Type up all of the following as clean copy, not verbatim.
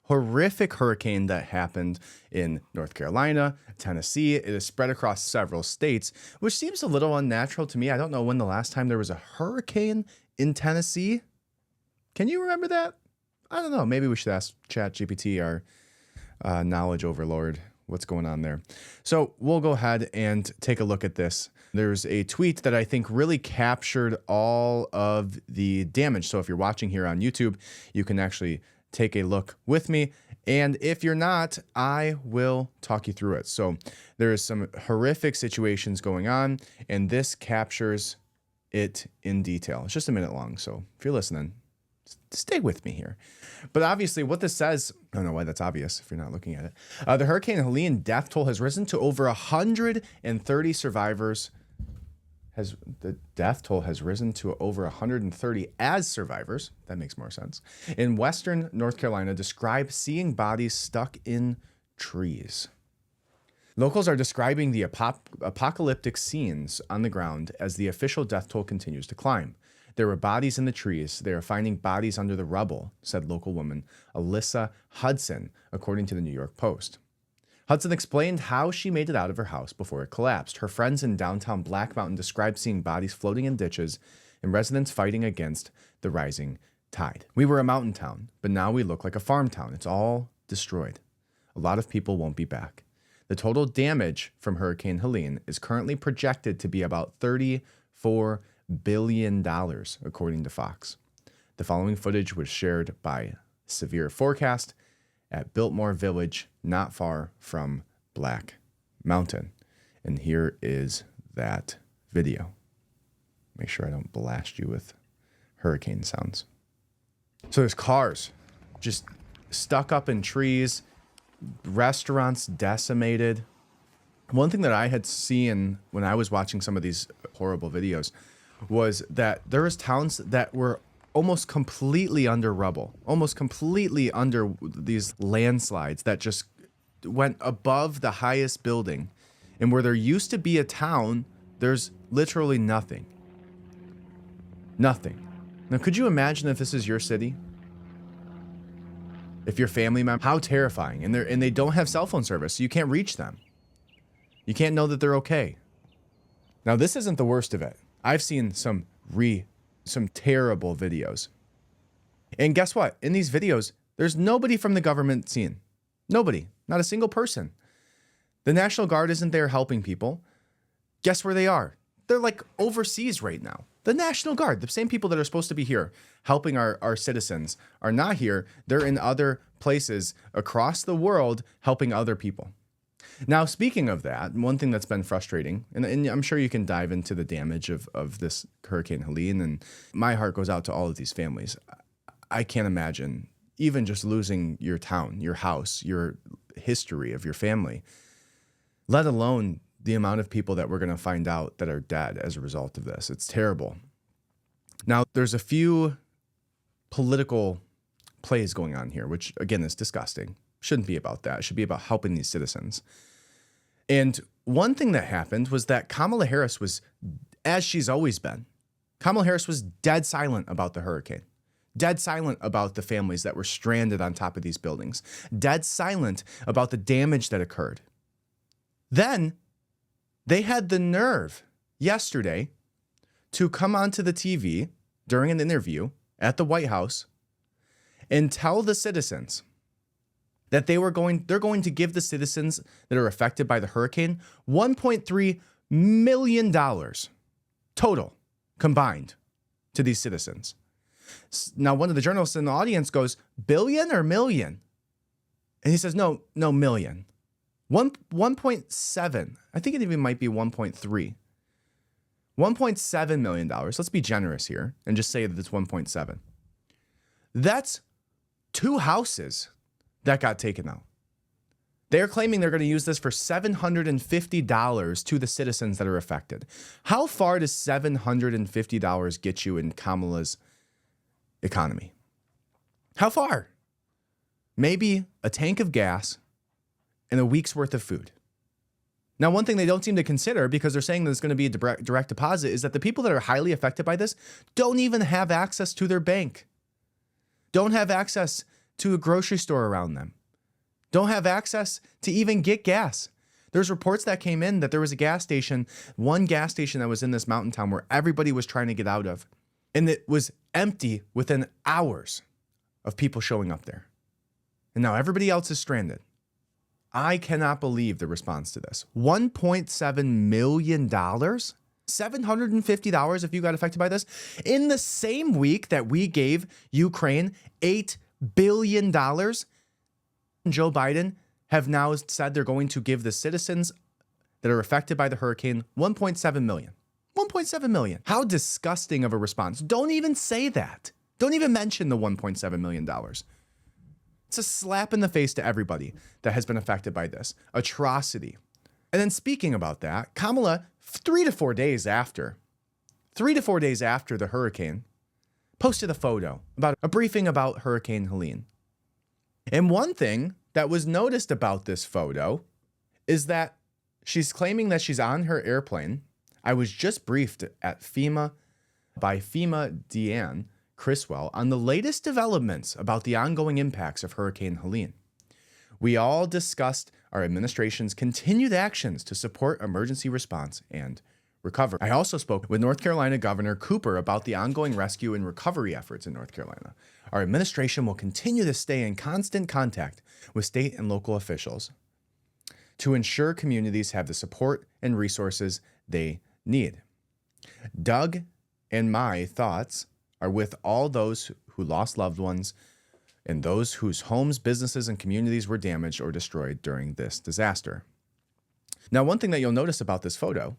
horrific hurricane that happened in North Carolina, Tennessee. It has spread across several states, which seems a little unnatural to me. I don't know when the last time there was a hurricane in Tennessee. Can you remember that? I don't know. Maybe we should ask ChatGPT, our knowledge overlord, what's going on there. So we'll go ahead and take a look at this. There's a tweet that I think really captured all of the damage. So if you're watching here on YouTube, you can actually take a look with me. And if you're not, I will talk you through it. So there's some horrific situations going on, and this captures it in detail. It's just a minute long. So if you're listening, stay with me here. But obviously what this says, I don't know why that's obvious if you're not looking at it. The Hurricane Helene death toll has risen to over 130 survivors. The death toll has risen to over 130 as survivors. That makes more sense. In Western North Carolina, describe seeing bodies stuck in trees. Locals are describing the apocalyptic scenes on the ground as the official death toll continues to climb. There were bodies in the trees. They are finding bodies under the rubble, said local woman Alyssa Hudson, according to the New York Post. Hudson explained how she made it out of her house before it collapsed. Her friends in downtown Black Mountain described seeing bodies floating in ditches and residents fighting against the rising tide. We were a mountain town, but now we look like a farm town. It's all destroyed. A lot of people won't be back. The total damage from Hurricane Helene is currently projected to be about $34 billion, according to Fox. The following footage was shared by Severe Forecast at Biltmore Village, not far from Black Mountain. And here is that video. Make sure I don't blast you with hurricane sounds. So there's cars just stuck up in trees, restaurants decimated. One thing that I had seen when I was watching some of these horrible videos was that there was towns that were almost completely under rubble, almost completely under these landslides that just went above the highest building. And where there used to be a town, there's literally nothing. Nothing. Now, could you imagine if this is your city? If your family member, how terrifying. And they don't have cell phone service, so you can't reach them. You can't know that they're okay. Now, this isn't the worst of it. I've seen some terrible videos. And guess what? In these videos, there's nobody from the government seen. Nobody. Not a single person. The National Guard isn't there helping people. Guess where they are? They're like overseas right now. The National Guard, the same people that are supposed to be here helping our citizens, are not here. They're in other places across the world helping other people. Now, speaking of that, one thing that's been frustrating, and I'm sure you can dive into the damage of this Hurricane Helene, and my heart goes out to all of these families. I can't imagine even just losing your town, your house, your history of your family, let alone the amount of people that we're going to find out that are dead as a result of this. It's terrible. Now, there's a few political plays going on here, which, again, is disgusting. Shouldn't be about that. It should be about helping these citizens. And one thing that happened was that Kamala Harris was, as she's always been, Kamala Harris was dead silent about the hurricane. Dead silent about the families that were stranded on top of these buildings. Dead silent about the damage that occurred. Then they had the nerve yesterday to come onto the TV during an interview at the White House and tell the citizens that they're going to give the citizens that are affected by the hurricane $1.3 million total combined to these citizens. Now, one of the journalists in the audience goes, billion or million? And he says, no, million. 1.7. I think it even might be 1.3. $1.7 million. Let's be generous here and just say that it's 1.7. That's 2 houses that got taken out. They're claiming they're going to use this for $750 to the citizens that are affected. How far does $750 get you in Kamala's economy? How far? Maybe a tank of gas and a week's worth of food. Now, one thing they don't seem to consider, because they're saying that it's going to be a direct deposit, is that the people that are highly affected by this don't even have access to their bank. Don't have access to a grocery store around them, don't have access to even get gas. There's reports that came in that there was a gas station, one gas station that was in this mountain town where everybody was trying to get out of, and it was empty within hours of people showing up there. And now everybody else is stranded. I cannot believe the response to this. $1.7 million? $750 if you got affected by this? In the same week that we gave Ukraine $8 billion, Joe Biden have now said they're going to give the citizens that are affected by the hurricane 1.7 million. 1.7 million. How disgusting of a response. Don't even say that. Don't even mention the $1.7 million. It's a slap in the face to everybody that has been affected by this atrocity. And then speaking about that, Kamala, 3 to 4 days after the hurricane, posted a photo about a briefing about Hurricane Helene. And one thing that was noticed about this photo is that she's claiming that she's on her airplane. I was just briefed at FEMA by FEMA Deanne Criswell on the latest developments about the ongoing impacts of Hurricane Helene. We all discussed our administration's continued actions to support emergency response and recovery. I also spoke with North Carolina Governor Cooper about the ongoing rescue and recovery efforts in North Carolina. Our administration will continue to stay in constant contact with state and local officials to ensure communities have the support and resources they need. Doug and my thoughts are with all those who lost loved ones and those whose homes, businesses, and communities were damaged or destroyed during this disaster. Now, one thing that you'll notice about this photo,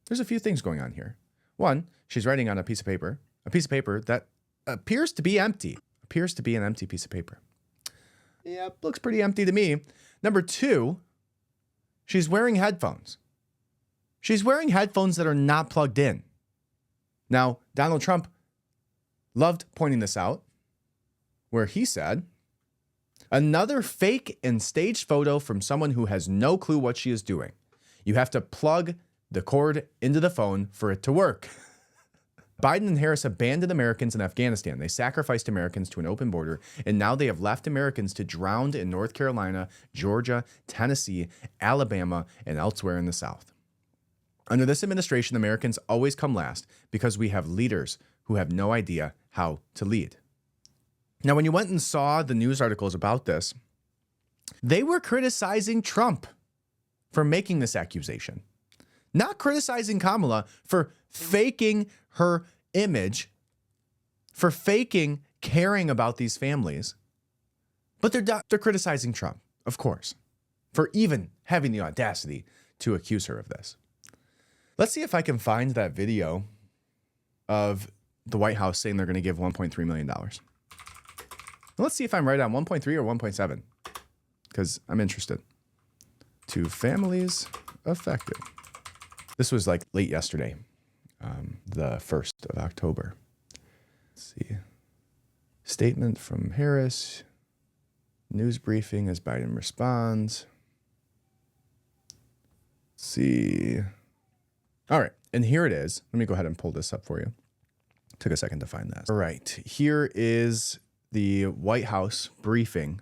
there's a few things going on here. One, she's writing on a piece of paper that appears to be empty, appears to be an empty piece of paper. Yeah, looks pretty empty to me. Number two, she's wearing headphones. She's wearing headphones that are not plugged in. Now, Donald Trump loved pointing this out, where he said, another fake and staged photo from someone who has no clue what she is doing. You have to plug the cord into the phone for it to work. Biden and Harris abandoned Americans in Afghanistan. They sacrificed Americans to an open border, and now they have left Americans to drown in North Carolina, Georgia, Tennessee, Alabama, and elsewhere in the South. Under this administration, Americans always come last because we have leaders who have no idea how to lead. Now, when you went and saw the news articles about this, they were criticizing Trump for making this accusation, not criticizing Kamala for faking her image, for faking caring about these families. But they're criticizing Trump, of course, for even having the audacity to accuse her of this. Let's see if I can find that video of the White House saying they're going to give $1.3 million. Let's see if I'm right on 1.3 or 1.7, because I'm interested. To families affected. This was like late yesterday, the 1st of October. Let's see. Statement from Harris. News briefing as Biden responds. Let's see. All right, and here it is. Let me go ahead and pull this up for you. Took a second to find that. All right, here is the White House briefing,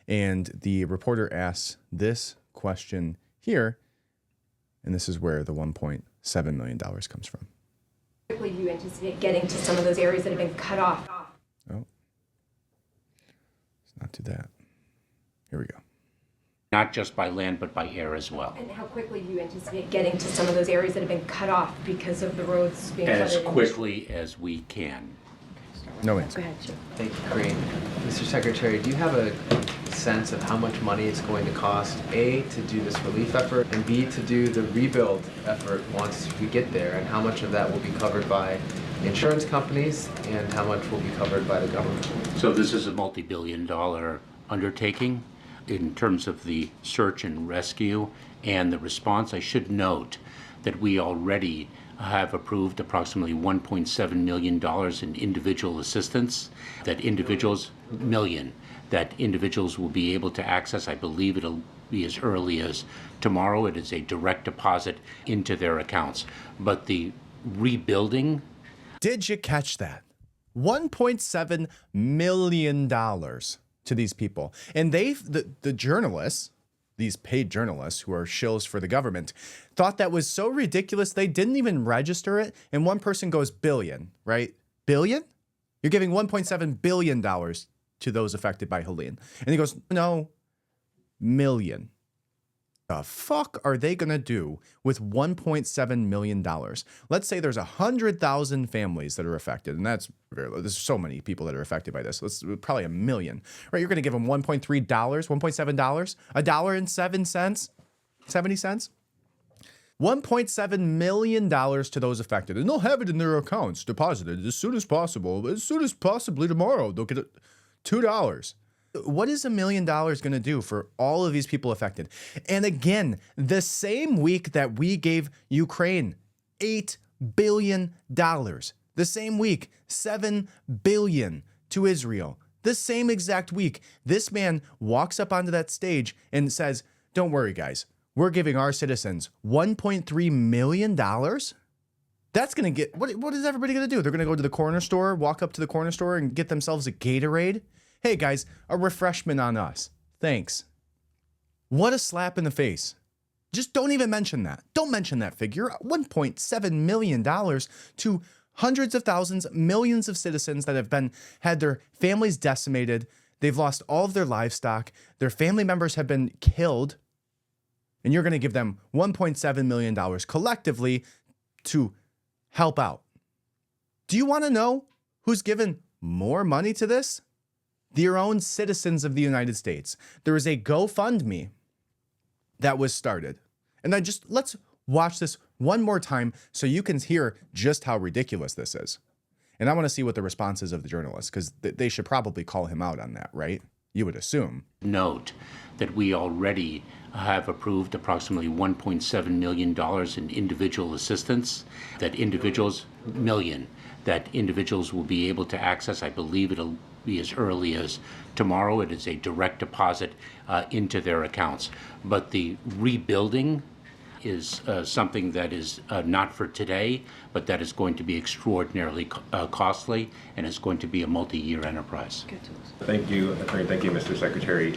and the reporter asks this question here, and this is where the $1.7 million comes from. How quickly do you anticipate getting to some of those areas that have been cut off? Oh, let's not do that. Here we go. Not just by land, but by air as well. And how quickly do you anticipate getting to some of those areas that have been cut off because of the roads being As flooded? quickly as we can. No answer. Go ahead, Jim. Thank you, Corinne. Mr. Secretary, do you have a sense of how much money it's going to cost, A, to do this relief effort, and B, to do the rebuild effort once we get there, and how much of that will be covered by insurance companies, and how much will be covered by the government? So this is a multi-billion-dollar undertaking in terms of the search and rescue and the response. I should note that we already have approved approximately $1.7 million in individual assistance that individuals will be able to access. I believe it'll be as early as tomorrow. It is a direct deposit into their accounts. But the rebuilding. Did you catch that? $1.7 million to these people. And the journalists, these paid journalists who are shills for the government, thought that was so ridiculous they didn't even register it. And one person goes billion, right? Billion? You're giving $1.7 billion to those affected by Helene. And he goes, no, million. The fuck are they going to do with $1.7 million? Let's say there's 100,000 families that are affected, and there's so many people that are affected by this. Probably a million, right? You're going to give them $1.3, $1.7, $1.07, 70 cents? $1.7 million to those affected, and they'll have it in their accounts deposited as soon as possible. As soon as possibly tomorrow, they'll get $2. What is $1 million going to do for all of these people affected? And again, the same week that we gave Ukraine $8 billion, the same week, $7 billion to Israel, the same exact week, this man walks up onto that stage and says, don't worry, guys, we're giving our citizens $1.3 million. That's going to get, what is everybody going to do? They're going to go to the corner store, walk up to the corner store and get themselves a Gatorade. Hey guys, a refreshment on us. Thanks. What a slap in the face. Just don't even mention that. Don't mention that figure. $1.7 million to hundreds of thousands, millions of citizens that have had their families decimated. They've lost all of their livestock. Their family members have been killed. And you're going to give them $1.7 million collectively to help out. Do you want to know who's given more money to this? Your own citizens of the United States. There is a GoFundMe that was started. And let's watch this one more time so you can hear just how ridiculous this is. And I want to see what the response is of the journalists, because they should probably call him out on that, right? You would assume. Note that we already have approved approximately $1.7 million in individual assistance, that individuals will be able to access. I believe it'll be as early as tomorrow. It is a direct deposit into their accounts. But the rebuilding is something that is not for today, but that is going to be extraordinarily costly, and is going to be a multi-year enterprise. Thank you, Attorney. Thank you, Mr. Secretary.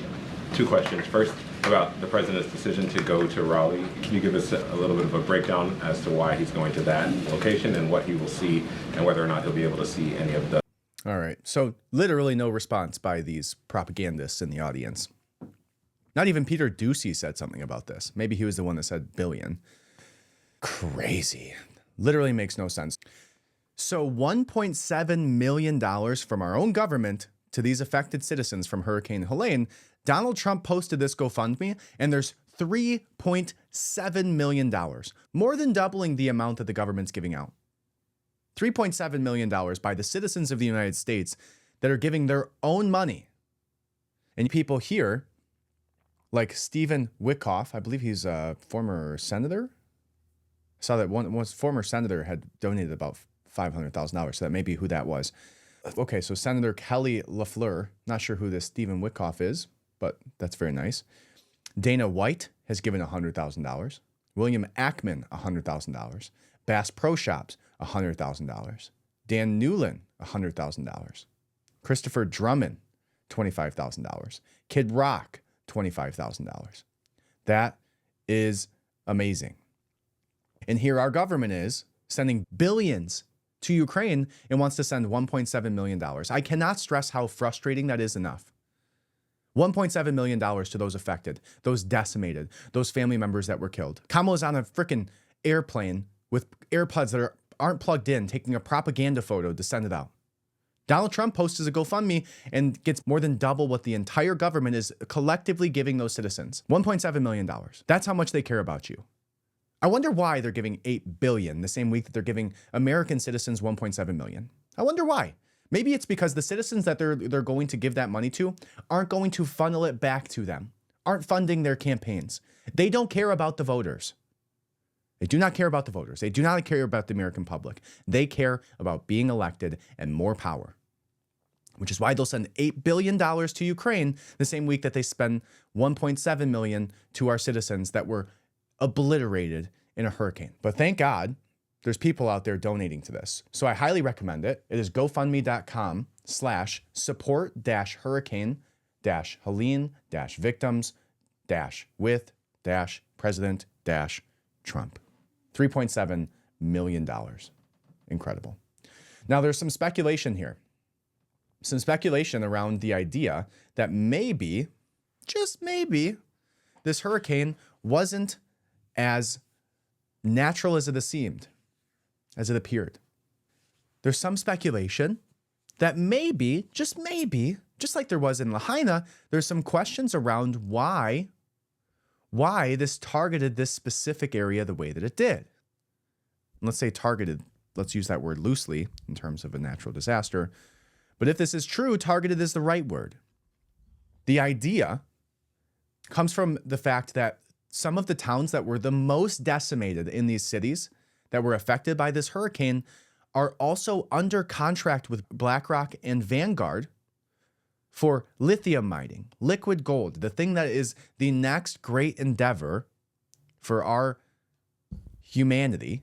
Two questions. First, about the president's decision to go to Raleigh. Can you give us a little bit of a breakdown as to why he's going to that location and what he will see, and whether or not he'll be able to see any of the... All right. So literally no response by these propagandists in the audience. Not even Peter Ducey said something about this. Maybe he was the one that said billion. Crazy. Literally makes no sense. So $1.7 million from our own government to these affected citizens from Hurricane Helene. Donald Trump posted this GoFundMe, and there's $3.7 million, more than doubling the amount that the government's giving out. $3.7 million by the citizens of the United States that are giving their own money. And people here, like Stephen Wickoff, I believe he's a former senator. I saw that one former senator had donated about $500,000, so that may be who that was. Okay, so Senator Kelly LaFleur, not sure who this Stephen Wickoff is, but that's very nice. Dana White has given $100,000. William Ackman, $100,000. Bass Pro Shops, $100,000. Dan Newlin, $100,000. Christopher Drummond, $25,000. Kid Rock, $25,000. That is amazing. And here our government is sending billions to Ukraine and wants to send $1.7 million. I cannot stress how frustrating that is enough. $1.7 million to those affected, those decimated, those family members that were killed. Kamala's on a freaking airplane with AirPods that aren't plugged in, taking a propaganda photo to send it out. Donald Trump posts a GoFundMe and gets more than double what the entire government is collectively giving those citizens. $1.7 million. That's how much they care about you. I wonder why they're giving $8 billion the same week that they're giving American citizens $1.7 million. I wonder why. Maybe it's because the citizens that they're going to give that money to aren't going to funnel it back to them, aren't funding their campaigns. They don't care about the voters. They do not care about the voters. They do not care about the American public. They care about being elected and more power, which is why they'll send $8 billion to Ukraine the same week that they spend $1.7 million to our citizens that were obliterated in a hurricane. But thank God there's people out there donating to this. So I highly recommend it. It is gofundme.com/support-hurricane Helene victims with President Trump. $3.7 million. Incredible. Now, there's some speculation here. Some speculation around the idea that maybe, just maybe, this hurricane wasn't as natural as it seemed, as it appeared. There's some speculation that maybe, just like there was in Lahaina, there's some questions around why this targeted this specific area the way that it did. Let's say targeted, let's use that word loosely in terms of a natural disaster. But if this is true, targeted is the right word. The idea comes from the fact that some of the towns that were the most decimated in these cities that were affected by this hurricane are also under contract with BlackRock and Vanguard for lithium mining, liquid gold, the thing that is the next great endeavor for our humanity,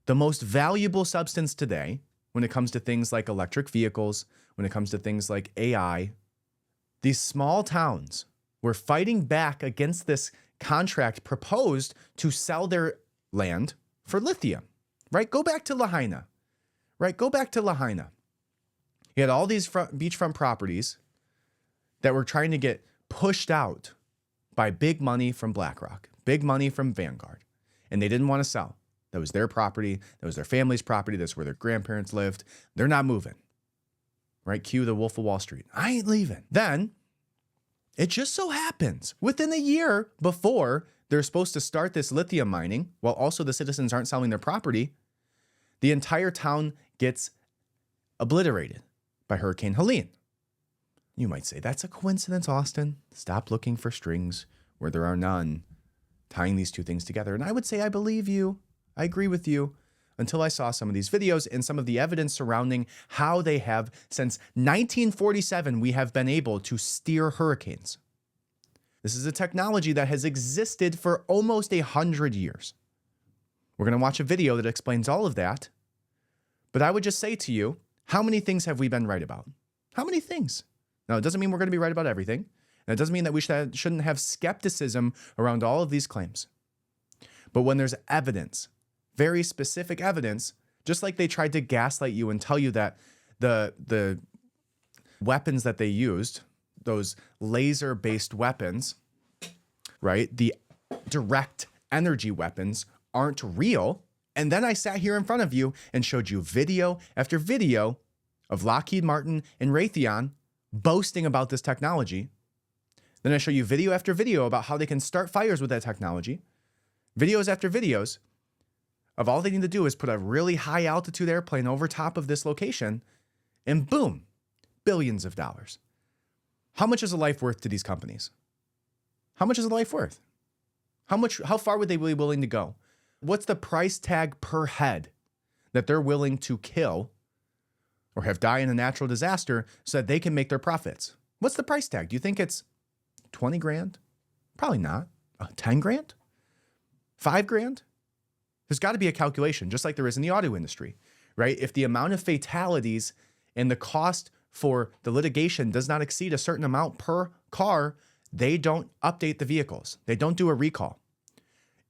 the most valuable substance today when it comes to things like electric vehicles, when it comes to things like AI. These small towns were fighting back against this contract proposed to sell their land for lithium, right? Go back to Lahaina, right? Go back to Lahaina. You had all these beachfront properties that were trying to get pushed out by big money from BlackRock, big money from Vanguard, and they didn't want to sell. That was their property. That was their family's property. That's where their grandparents lived. They're not moving, right? Cue the Wolf of Wall Street. I ain't leaving. Then it just so happens within a year before they're supposed to start this lithium mining, while also the citizens aren't selling their property, the entire town gets obliterated by Hurricane Helene. You might say, that's a coincidence, Austin. Stop looking for strings where there are none, tying these two things together. And I would say, I believe you. I agree with you, until I saw some of these videos and some of the evidence surrounding how they have, since 1947, we have been able to steer hurricanes. This is a technology that has existed for almost 100 years. We're going to watch a video that explains all of that. But I would just say to you, how many things have we been right about? How many things? Now, it doesn't mean we're going to be right about everything. And it doesn't mean that we shouldn't have skepticism around all of these claims. But when there's evidence, very specific evidence, just like they tried to gaslight you and tell you that the weapons that they used, those laser-based weapons, right, the direct energy weapons aren't real. And then I sat here in front of you and showed you video after video of Lockheed Martin and Raytheon boasting about this technology. Then I show you video after video about how they can start fires with that technology. Videos after videos of all they need to do is put a really high altitude airplane over top of this location, and boom, billions of dollars. How much is a life worth to these companies? How much is a life worth? How far would they be willing to go? What's the price tag per head that they're willing to kill or have die in a natural disaster so that they can make their profits? What's the price tag? Do you think it's 20 grand? Probably not. 10 grand? 5 grand? There's got to be a calculation, just like there is in the auto industry, right? If the amount of fatalities and the cost for the litigation does not exceed a certain amount per car, they don't update the vehicles. They don't do a recall.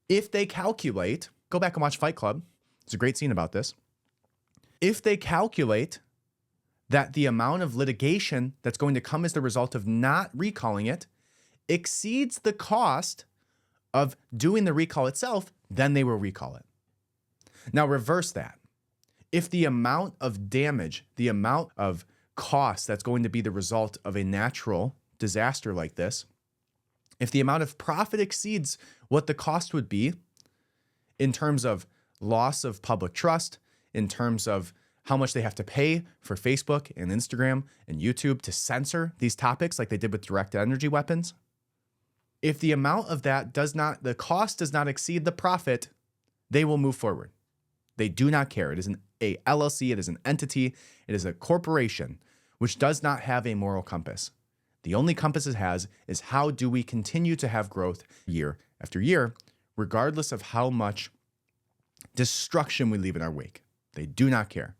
If they calculate, go back and watch Fight Club. There's a great scene about this. If they calculate that the amount of litigation that's going to come as the result of not recalling it exceeds the cost of doing the recall itself, then they will recall it. Now reverse that. If the amount of damage, the amount of cost that's going to be the result of a natural disaster like this, if the amount of profit exceeds what the cost would be in terms of loss of public trust, in terms of how much they have to pay for Facebook and Instagram and YouTube to censor these topics like they did with direct energy weapons, if the amount of that the cost does not exceed the profit, they will move forward. They do not care. It is a LLC. It is an entity. It is a corporation which does not have a moral compass. The only compass it has is how do we continue to have growth year after year, regardless of how much destruction we leave in our wake. They do not care.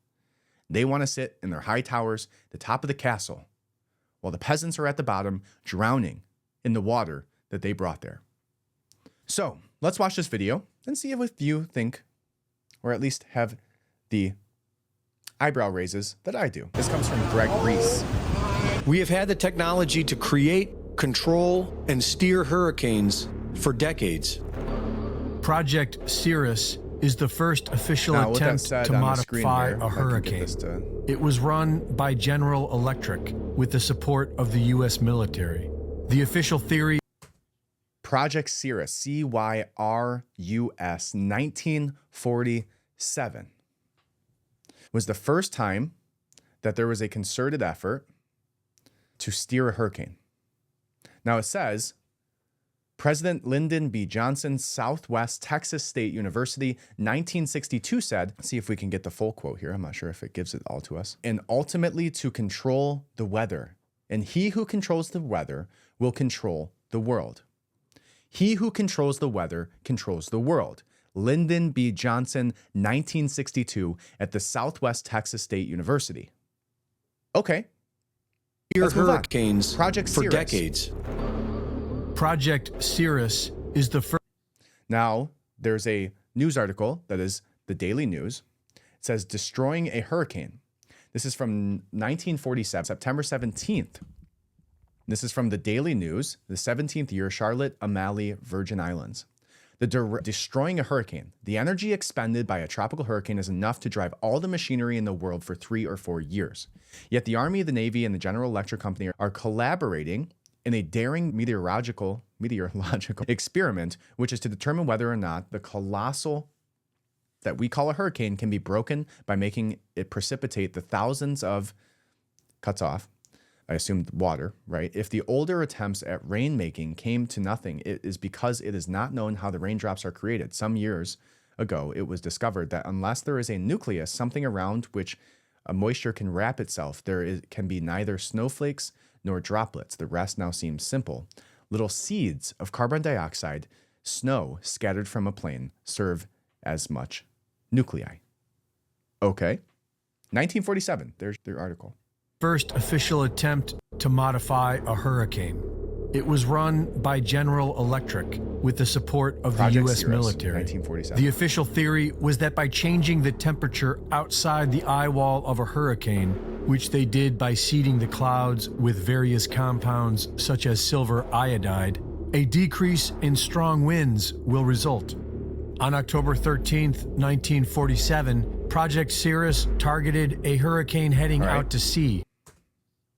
They want to sit in their high towers, the top of the castle, while the peasants are at the bottom drowning in the water that they brought there. So let's watch this video and see if you think, or at least have the eyebrow raises that I do. This comes from Greg Reese. We have had the technology to create, control, and steer hurricanes for decades. Project Cirrus is the first official Now, with that attempt said, to on the screen modify here, a if I can get hurricane. this to- It was run by General Electric with the support of the U.S. military. The official theory Project Cirrus, CYRUS, 1947, was the first time that there was a concerted effort to steer a hurricane. Now it says, President Lyndon B. Johnson, Southwest Texas State University, 1962 said, see if we can get the full quote here. I'm not sure if it gives it all to us. And ultimately to control the weather. And he who controls the weather will control the world. He who controls the weather controls the world. Lyndon B. Johnson, 1962, at the Southwest Texas State University. Okay. Steer Let's move on. hurricanes Project for Cirrus. decades. Project Cirrus is the first. Now, there's a news article that is the Daily News. It says, destroying a hurricane. This is from 1947, September 17th. This is from the Daily News, the 17th year, Charlotte Amalie, Virgin Islands. Destroying a hurricane. The energy expended by a tropical hurricane is enough to drive all the machinery in the world for 3 or 4 years. Yet the Army, the Navy, and the General Electric Company are collaborating in a daring meteorological experiment, which is to determine whether or not the colossal that we call a hurricane can be broken by making it precipitate the thousands of cuts off. I assume water, right? If the older attempts at rainmaking came to nothing, it is because it is not known how the raindrops are created. Some years ago, it was discovered that unless there is a nucleus, something around which moisture can wrap itself, can be neither snowflakes nor droplets. The rest now seems simple. Little seeds of carbon dioxide, snow scattered from a plane, serve as much nuclei. Okay. 1947, there's their article. First official attempt to modify a hurricane. It was run by General Electric with the support of the Project U.S. Cirrus, military. 1947. The official theory was that by changing the temperature outside the eye wall of a hurricane, which they did by seeding the clouds with various compounds such as silver iodide, a decrease in strong winds will result. On October 13th, 1947, Project Cirrus targeted a hurricane heading All right. out to sea.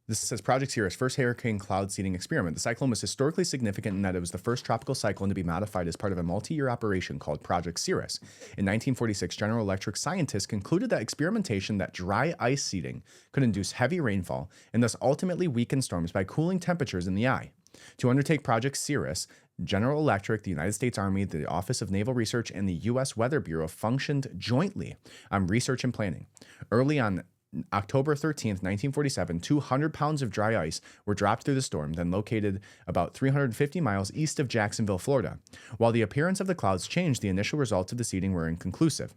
This says Project Cirrus, first hurricane cloud seeding experiment. The cyclone was historically significant in that it was the first tropical cyclone to be modified as part of a multi-year operation called Project Cirrus. In 1946, General Electric scientists concluded that experimentation that dry ice seeding could induce heavy rainfall and thus ultimately weaken storms by cooling temperatures in the eye. To undertake Project Cirrus, General Electric, the United States Army, the Office of Naval Research, and the U.S. Weather Bureau functioned jointly on research and planning. Early on October 13th, 1947, 200 pounds of dry ice were dropped through the storm, then located about 350 miles east of Jacksonville, Florida. While the appearance of the clouds changed, the initial results of the seeding were inconclusive.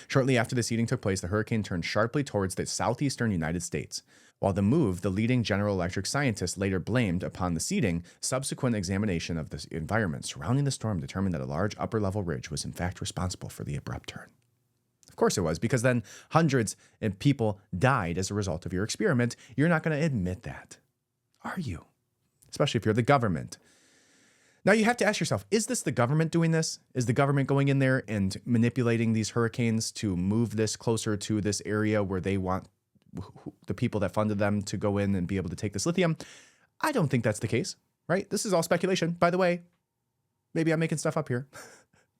Shortly after the seeding took place, the hurricane turned sharply towards the southeastern United States. While the move, the leading General Electric scientists later blamed upon the seeding, subsequent examination of the environment surrounding the storm determined that a large upper-level ridge was in fact responsible for the abrupt turn. Of course it was, because then hundreds of people died as a result of your experiment. You're not going to admit that, are you? Especially if you're the government. Now you have to ask yourself, is this the government doing this? Is the government going in there and manipulating these hurricanes to move this closer to this area where they want the people that funded them to go in and be able to take this lithium? I don't think that's the case, right? This is all speculation. By the way, maybe I'm making stuff up here.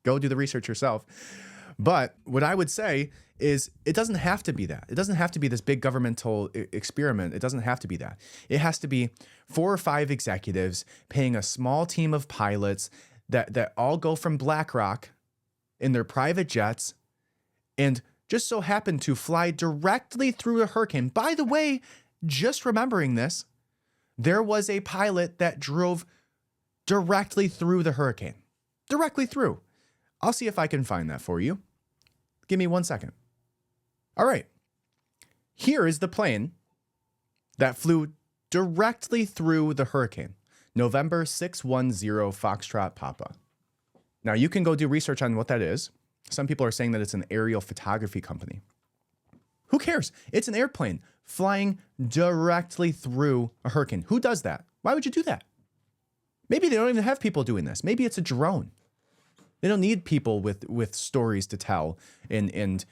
Go do the research yourself. But what I would say is it doesn't have to be that. It doesn't have to be this big governmental experiment. It doesn't have to be that. It has to be 4 or 5 executives paying a small team of pilots that all go from BlackRock in their private jets and just so happen to fly directly through a hurricane. By the way, just remembering this, there was a pilot that drove directly through the hurricane. Directly through. I'll see if I can find that for you. Give me 1 second. All right. Here is the plane that flew directly through the hurricane. November 610 Foxtrot Papa. Now, you can go do research on what that is. Some people are saying that it's an aerial photography company. Who cares? It's an airplane flying directly through a hurricane. Who does that? Why would you do that? Maybe they don't even have people doing this. Maybe it's a drone. They don't need people with stories to tell and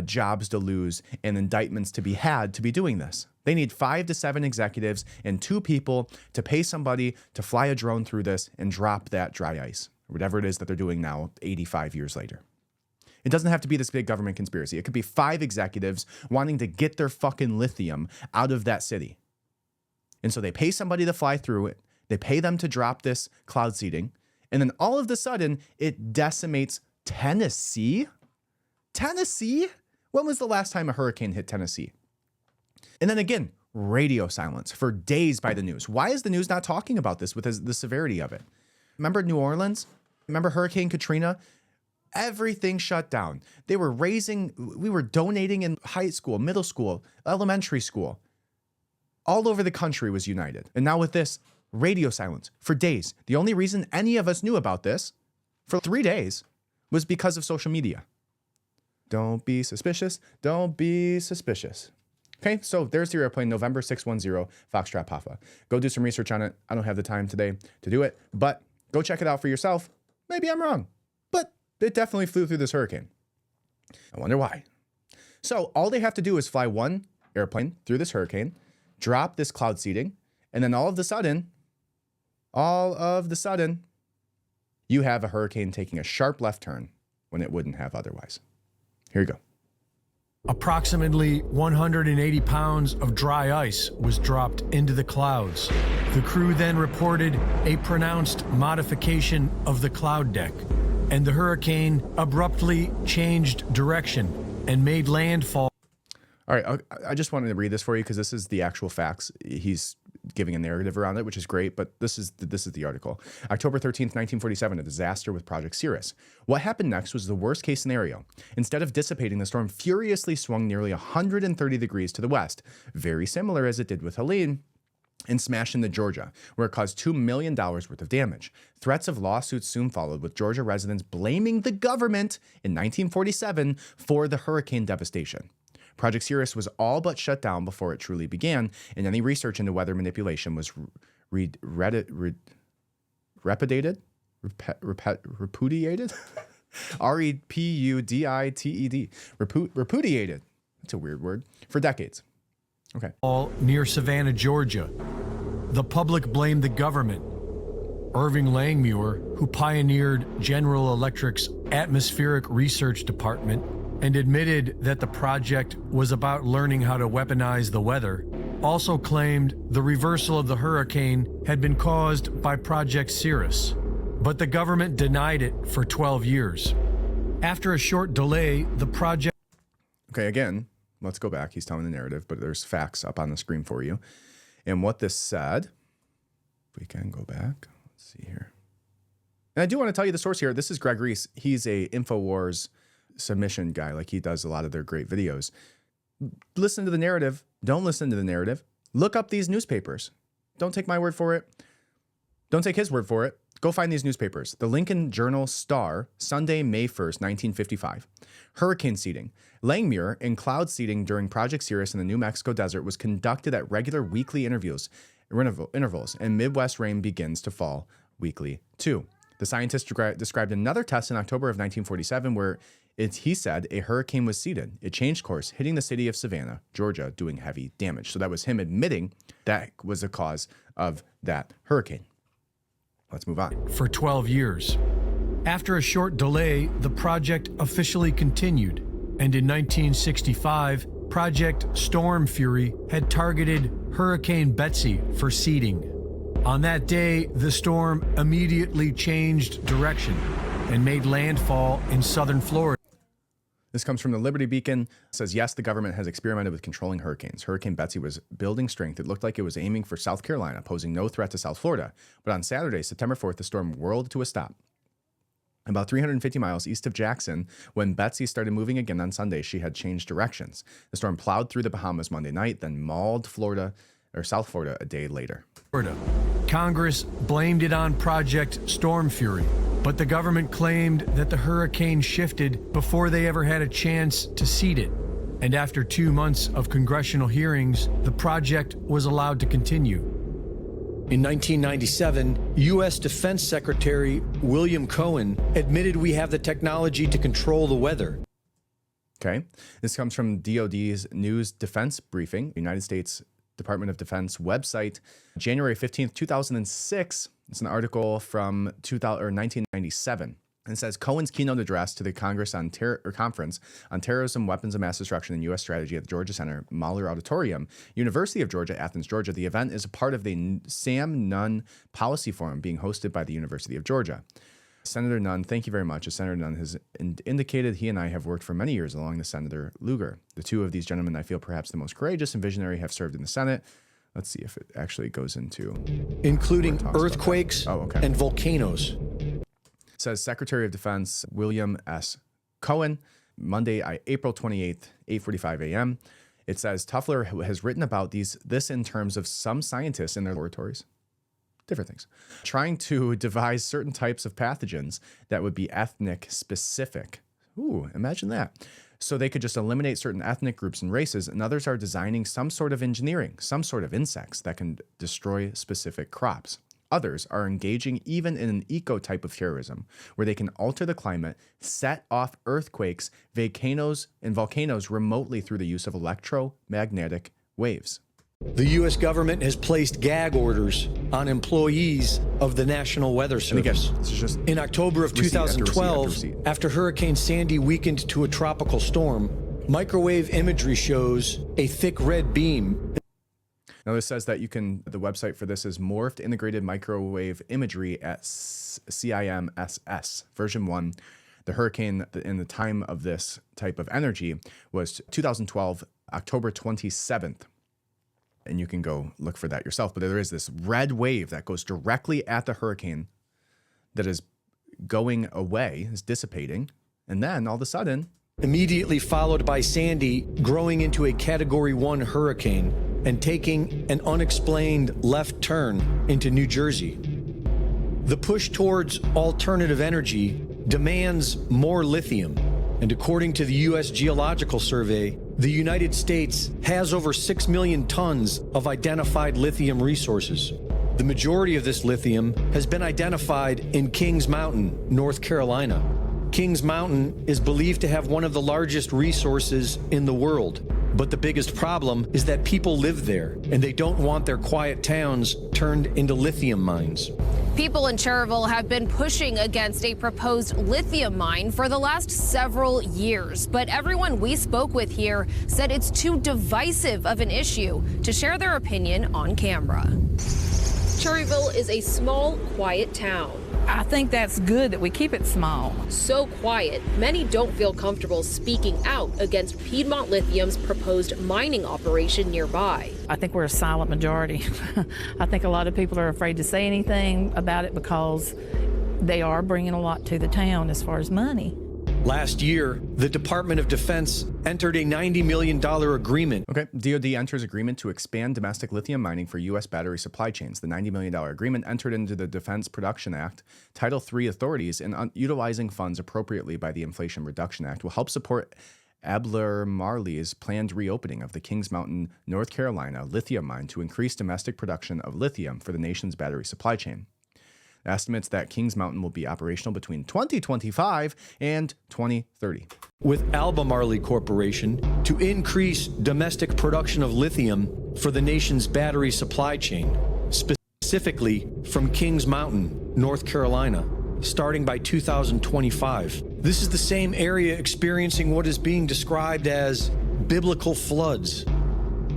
jobs to lose and indictments to be had to be doing this. They need 5 to 7 executives and 2 people to pay somebody to fly a drone through this and drop that dry ice, or whatever it is that they're doing now 85 years later. It doesn't have to be this big government conspiracy. It could be 5 executives wanting to get their fucking lithium out of that city. And so they pay somebody to fly through it. They pay them to drop this cloud seeding. And then all of a sudden, it decimates Tennessee? Tennessee? When was the last time a hurricane hit Tennessee? And then again, radio silence for days by the news. Why is the news not talking about this with the severity of it? Remember New Orleans? Remember Hurricane Katrina? Everything shut down. We were donating in high school, middle school, elementary school. All over the country was united. And now with this, radio silence for days. The only reason any of us knew about this for 3 days was because of social media. Don't be suspicious. Don't be suspicious. Okay, so there's the airplane, November 610 Foxtrot Papa. Go do some research on it. I don't have the time today to do it, but go check it out for yourself. Maybe I'm wrong, but it definitely flew through this hurricane. I wonder why. So all they have to do is fly one airplane through this hurricane, drop this cloud seeding, and then all of a sudden, you have a hurricane taking a sharp left turn when it wouldn't have otherwise. Here you go. Approximately 180 pounds of dry ice was dropped into the clouds. The crew then reported a pronounced modification of the cloud deck, and the hurricane abruptly changed direction and made landfall. All right, I just wanted to read this for you because this is the actual facts. He's giving a narrative around it, which is great, but this is the article. October 13th, 1947, a disaster with Project Cirrus. What happened next was the worst case scenario. Instead of dissipating, the storm furiously swung nearly 130 degrees to the west, very similar as it did with Helene, and smashed into Georgia, where it caused $2 million worth of damage. Threats of lawsuits soon followed, with Georgia residents blaming the government in 1947 for the hurricane devastation. Project Cirrus was all but shut down before it truly began, and any research into weather manipulation was repudiated? Repudiated? R-E-P-U-D-I-T-E-D. Repudiated. That's a weird word. For decades. Okay. All near Savannah, Georgia. The public blamed the government. Irving Langmuir, who pioneered General Electric's Atmospheric Research Department and admitted that the project was about learning how to weaponize the weather, also claimed the reversal of the hurricane had been caused by Project Cirrus. But the government denied it for 12 years. After a short delay, the project... Okay, again, let's go back. He's telling the narrative, but there's facts up on the screen for you. And what this said, if we can go back, let's see here. And I do want to tell you the source here. This is Greg Reese. He's a InfoWars submission guy. Like, he does a lot of their great videos. Listen to the narrative. Don't listen to the narrative. Look up these newspapers. Don't take my word for it. Don't take his word for it. Go find these newspapers. The Lincoln Journal-Star, Sunday, May 1st, 1955. Hurricane seeding. Langmuir and cloud seeding during Project Cirrus in the New Mexico desert was conducted at regular weekly intervals, and Midwest rain begins to fall weekly, too. The scientists described another test in October of 1947 where he said a hurricane was seeded. It changed course, hitting the city of Savannah, Georgia, doing heavy damage. So that was him admitting that was the cause of that hurricane. Let's move on. For 12 years. After a short delay, the project officially continued, and in 1965, Project Storm Fury had targeted Hurricane Betsy for seeding. On that day, the storm immediately changed direction and made landfall in southern Florida. This comes from the Liberty Beacon. It says, yes, the government has experimented with controlling hurricanes. Hurricane Betsy was building strength. It looked like it was aiming for South Carolina, posing no threat to South Florida. But on Saturday, September 4th, the storm whirled to a stop. About 350 miles east of Jackson, when Betsy started moving again on Sunday, she had changed directions. The storm plowed through the Bahamas Monday night, then mauled Florida or South Florida a day later. Congress blamed it on Project Storm Fury, but the government claimed that the hurricane shifted before they ever had a chance to seed it. And after 2 months of congressional hearings, the project was allowed to continue. In 1997, U.S. Defense Secretary William Cohen admitted we have the technology to control the weather. Okay. This comes from DoD's News Defense Briefing, United States Department of Defense website, January 15th, 2006. It's an article from 1997. And it says Cohen's keynote address to the Congress on Conference on Terrorism, Weapons of Mass Destruction, and U.S. Strategy at the Georgia Center, Mahler Auditorium, University of Georgia, Athens, Georgia. The event is a part of the Sam Nunn Policy Forum being hosted by the University of Georgia. Senator Nunn, thank you very much. As Senator Nunn has indicated, he and I have worked for many years along with Senator Lugar. The two of these gentlemen I feel perhaps the most courageous and visionary have served in the Senate. Let's see if it actually goes into... Including earthquakes and volcanoes. It says Secretary of Defense William S. Cohen, Monday, April 28th, 8:45 a.m. It says Toffler has written about this in terms of some scientists in their laboratories, different things, trying to devise certain types of pathogens that would be ethnic specific. Ooh, imagine that. So they could just eliminate certain ethnic groups and races, and others are designing some sort of engineering, some sort of insects that can destroy specific crops. Others are engaging even in an eco-type of terrorism, where they can alter the climate, set off earthquakes, volcanoes remotely through the use of electromagnetic waves. The U.S. government has placed gag orders on employees of the National Weather Service. Again, this is just in October of 2012, after Hurricane Sandy weakened to a tropical storm, microwave imagery shows a thick red beam. Now, this says that the website for this is Morphed Integrated Microwave Imagery at CIMSS, version 1. The hurricane in the time of this type of energy was 2012, October 27th. And you can go look for that yourself. But there is this red wave that goes directly at the hurricane that is going away, is dissipating. And then all of a sudden... Immediately followed by Sandy growing into a Category 1 hurricane and taking an unexplained left turn into New Jersey. The push towards alternative energy demands more lithium, and according to the U.S. Geological Survey, the United States has over 6 million tons of identified lithium resources. The majority of this lithium has been identified in Kings Mountain, North Carolina. Kings Mountain is believed to have one of the largest resources in the world. But the biggest problem is that people live there, and they don't want their quiet towns turned into lithium mines. People in Cherville have been pushing against a proposed lithium mine for the last several years. But everyone we spoke with here said it's too divisive of an issue to share their opinion on camera. Cherryville is a small, quiet town. I think that's good that we keep it small. So quiet, many don't feel comfortable speaking out against Piedmont Lithium's proposed mining operation nearby. I think we're a silent majority. I think a lot of people are afraid to say anything about it because they are bringing a lot to the town as far as money. Last year, the Department of Defense entered a $90 million agreement. Okay, DoD enters agreement to expand domestic lithium mining for U.S. battery supply chains. The $90 million agreement entered into the Defense Production Act. Title III authorities in utilizing funds appropriately by the Inflation Reduction Act will help support Albemarle's planned reopening of the Kings Mountain, North Carolina lithium mine to increase domestic production of lithium for the nation's battery supply chain. Estimates that Kings Mountain will be operational between 2025 and 2030. With Albemarle Corporation to increase domestic production of lithium for the nation's battery supply chain, specifically from Kings Mountain, North Carolina, starting by 2025. This is the same area experiencing what is being described as biblical floods.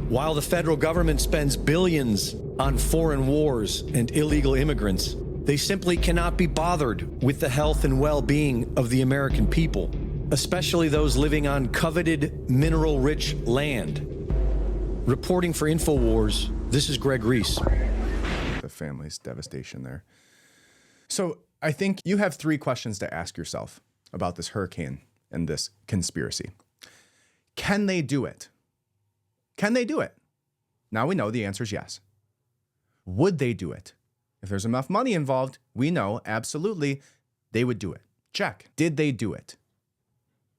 While the federal government spends billions on foreign wars and illegal immigrants, they simply cannot be bothered with the health and well-being of the American people, especially those living on coveted mineral-rich land. Reporting for InfoWars, this is Greg Reese. The family's devastation there. So I think you have 3 questions to ask yourself about this hurricane and this conspiracy. Can they do it? Can they do it? Now we know the answer is yes. Would they do it? If there's enough money involved, we know absolutely they would do it. Check. Did they do it?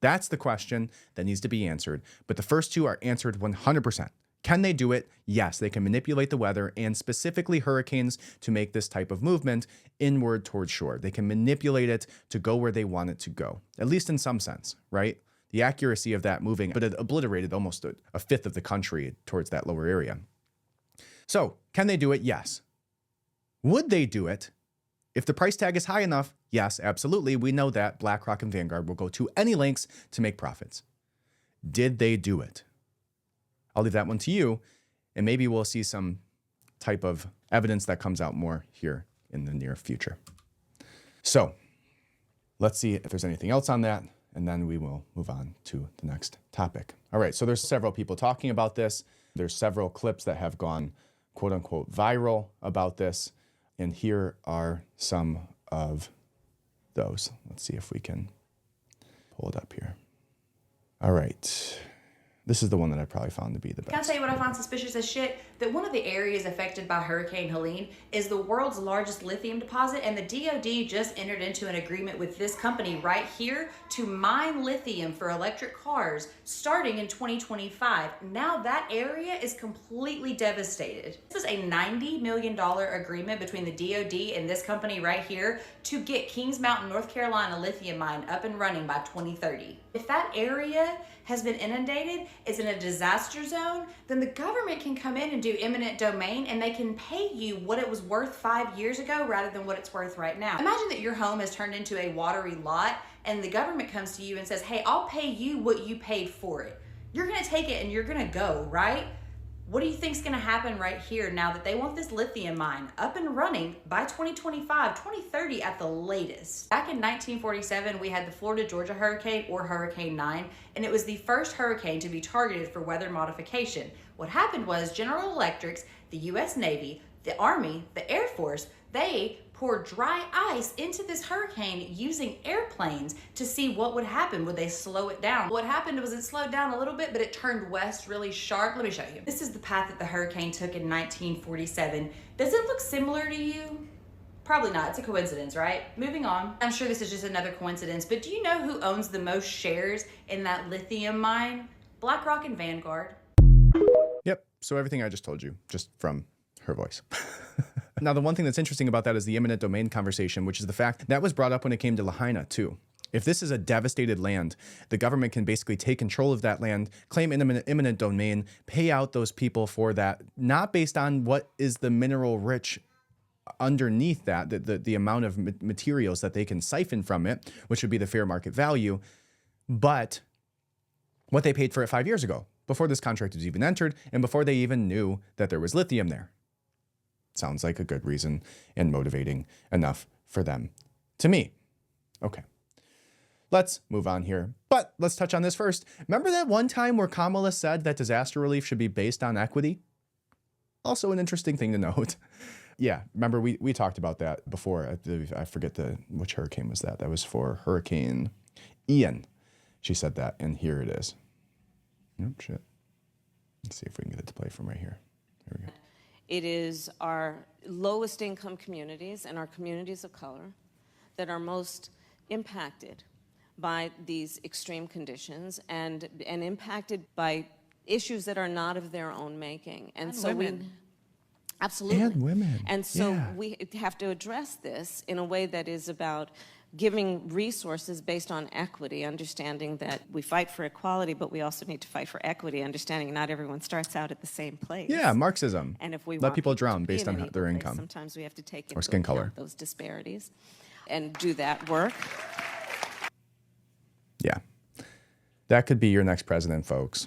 That's the question that needs to be answered. But the first two are answered 100%. Can they do it? Yes, they can manipulate the weather and specifically hurricanes to make this type of movement inward towards shore. They can manipulate it to go where they want it to go, at least in some sense, right? The accuracy of that moving, but it obliterated almost a fifth of the country towards that lower area. So, can they do it? Yes. Would they do it? If the price tag is high enough, yes, absolutely. We know that BlackRock and Vanguard will go to any lengths to make profits. Did they do it? I'll leave that one to you, and maybe we'll see some type of evidence that comes out more here in the near future. So, let's see if there's anything else on that, and then we will move on to the next topic. All right, so there's several people talking about this. There's several clips that have gone quote unquote viral about this. And here are some of those. Let's see if we can pull it up here. All right. This is the one that I probably found to be the best. Can I tell you what I find suspicious as shit? That one of the areas affected by Hurricane Helene is the world's largest lithium deposit, and the DoD just entered into an agreement with this company right here to mine lithium for electric cars starting in 2025. Now that area is completely devastated. This is a $90 million agreement between the DoD and this company right here to get Kings Mountain, North Carolina lithium mine up and running by 2030. If that area has been inundated, is in a disaster zone, then the government can come in and do eminent domain, and they can pay you what it was worth 5 years ago rather than what it's worth right now. Imagine that your home has turned into a watery lot and the government comes to you and says, hey, I'll pay you what you paid for it. You're gonna take it and you're gonna go, right? What do you think is going to happen right here now that they want this lithium mine up and running by 2025, 2030 at the latest? Back in 1947, we had the Florida-Georgia hurricane, or Hurricane 9, and it was the first hurricane to be targeted for weather modification. What happened was General Electric, the U.S. Navy, the Army, the Air Force, they poured dry ice into this hurricane using airplanes to see what would happen. Would they slow it down? What happened was it slowed down a little bit, but it turned west really sharp. Let me show you. This is the path that the hurricane took in 1947. Does it look similar to you? Probably not. It's a coincidence, right? Moving on. I'm sure this is just another coincidence, but do you know who owns the most shares in that lithium mine? BlackRock and Vanguard. Yep. So everything I just told you, just from her voice. Now, the one thing that's interesting about that is the eminent domain conversation, which is the fact that was brought up when it came to Lahaina too. If this is a devastated land, the government can basically take control of that land, claim eminent domain, pay out those people for that, not based on what is the mineral rich underneath that, the amount of materials that they can siphon from it, which would be the fair market value, but what they paid for it 5 years ago, before this contract was even entered and before they even knew that there was lithium there. Sounds like a good reason and motivating enough for them to me. Okay, let's move on here. But let's touch on this first. Remember that one time where Kamala said that disaster relief should be based on equity? Also an interesting thing to note. Yeah, remember we talked about that before. I forget which hurricane was that. That was for Hurricane Ian. She said that, and here it is. Oh, shit. Let's see if we can get it to play from right here. There we go. It is our lowest income communities and our communities of color that are most impacted by these extreme conditions and impacted by issues that are not of their own making. And so women. Absolutely. And women. And so we have to address this in a way that is about giving resources based on equity, understanding that we fight for equality, but we also need to fight for equity, understanding not everyone starts out at the same place. Yeah, Marxism. And if we let want people drown based on their place, income. Sometimes we have to take or skin color. those disparities and do that work. Yeah. That could be your next president, folks.